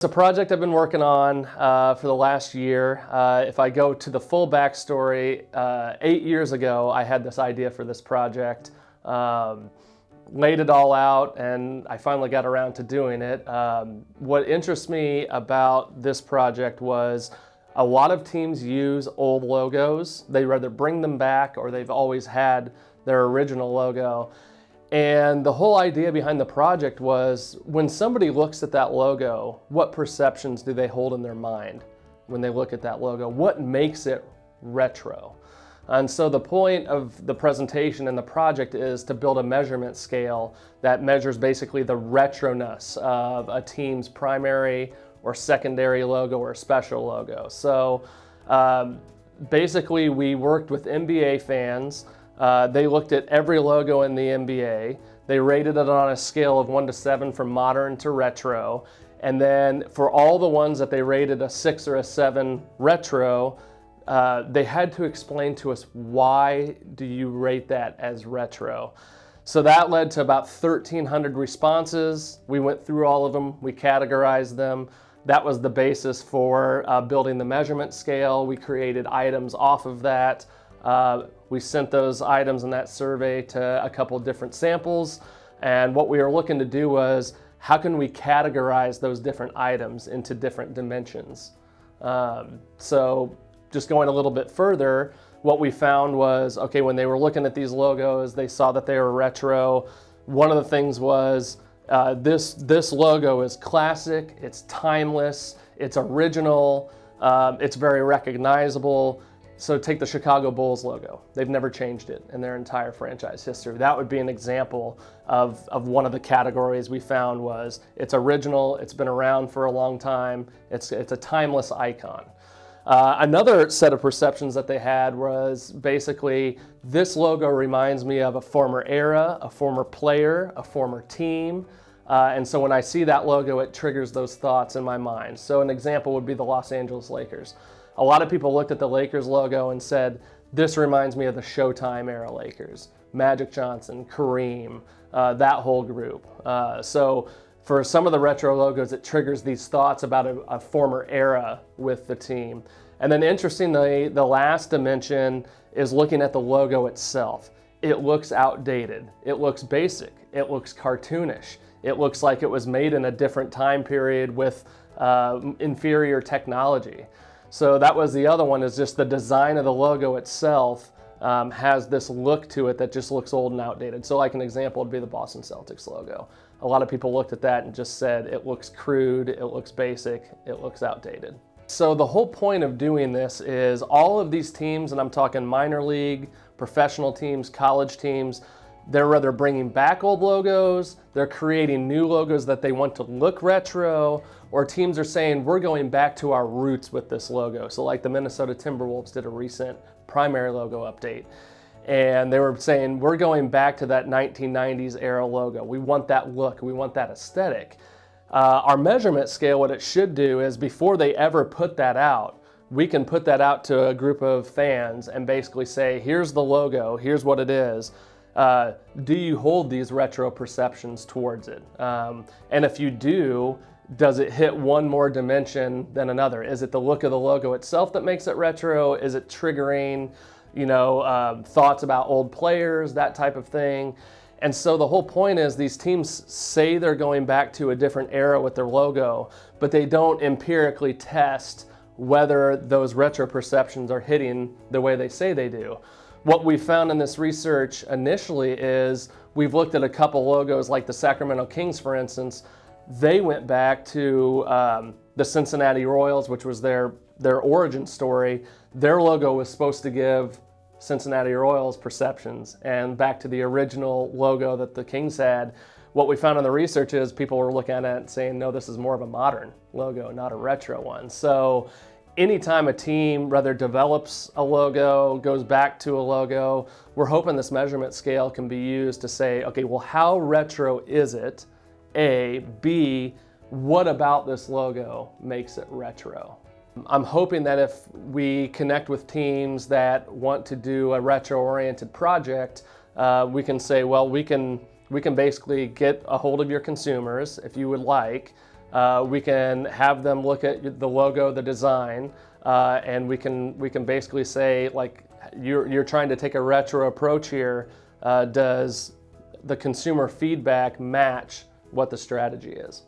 It's a project I've been working on for the last year. If I go to the full backstory, 8 years ago I had this idea for this project, laid it all out, and I finally got around to doing it. What interests me about this project was a lot of teams use old logos. They rather bring them back or they've always had their original logo. And the whole idea behind the project was when somebody looks at that logo, what perceptions do they hold in their mind when they look at that logo? What makes it retro? And so the point of the presentation and the project is to build a measurement scale that measures basically the retroness of a team's primary or secondary logo or special logo. So basically we worked with NBA fans. They looked at every logo in the NBA. They rated it on a scale of 1 to 7 from modern to retro. And then for all the ones that they rated a 6 or a 7 retro, they had to explain to us, why do you rate that as retro? So that led to about 1,300 responses. We went through all of them. We categorized them. That was the basis for building the measurement scale. We created items off of that. We sent those items in that survey to a couple of different samples, and what we were looking to do was, how can we categorize those different items into different dimensions? So just going a little bit further, what we found was, okay, when they were looking at these logos, they saw that they were retro. One of the things was, this logo is classic, it's timeless, it's original, it's very recognizable. So take the Chicago Bulls logo. They've never changed it in their entire franchise history. That would be an example of one of the categories we found was, it's original, it's been around for a long time, it's a timeless icon. Another set of perceptions that they had was basically, this logo reminds me of a former era, a former player, a former team. And so when I see that logo, it triggers those thoughts in my mind. So an example would be the Los Angeles Lakers. A lot of people looked at the Lakers logo and said, this reminds me of the Showtime era Lakers, Magic Johnson, Kareem, that whole group. So for some of the retro logos, it triggers these thoughts about a former era with the team. And then interestingly, the last dimension is looking at the logo itself. It looks outdated. It looks basic. It looks cartoonish. It looks like it was made in a different time period with inferior technology. So that was the other one, is just the design of the logo itself has this look to it that just looks old and outdated. So like an example would be the Boston Celtics logo. A lot of people looked at that and just said, it looks crude, it looks basic, it looks outdated. So the whole point of doing this is all of these teams, and I'm talking minor league, professional teams, college teams, they're rather bringing back old logos, they're creating new logos that they want to look retro, or teams are saying, we're going back to our roots with this logo. So like the Minnesota Timberwolves did a recent primary logo update, and they were saying, we're going back to that 1990s era logo. We want that look, we want that aesthetic. Our measurement scale, what it should do is, before they ever put that out, we can put that out to a group of fans and basically say, here's the logo, here's what it is. Do you hold these retro perceptions towards it? And if you do, does it hit one more dimension than another? Is it the look of the logo itself that makes it retro? Is it triggering, thoughts about old players, that type of thing? And so the whole point is, these teams say they're going back to a different era with their logo, but they don't empirically test whether those retro perceptions are hitting the way they say they do. What we found in this research initially is, we've looked at a couple logos like the Sacramento Kings, for instance. They went back to the Cincinnati Royals, which was their origin story. Their logo was supposed to give Cincinnati Royals perceptions, and back to the original logo that the Kings had. What we found in the research is, people were looking at it and saying, no, this is more of a modern logo, not a retro one. So anytime a team rather develops a logo, goes back to a logo, we're hoping this measurement scale can be used to say, okay, well, how retro is it? A. B, what about this logo makes it retro? I'm hoping that if we connect with teams that want to do a retro-oriented project, we can say, well, we can basically get a hold of your consumers, if you would like, We can have them look at the logo, the design, and we can basically say, like, you're trying to take a retro approach here. Does the consumer feedback match what the strategy is?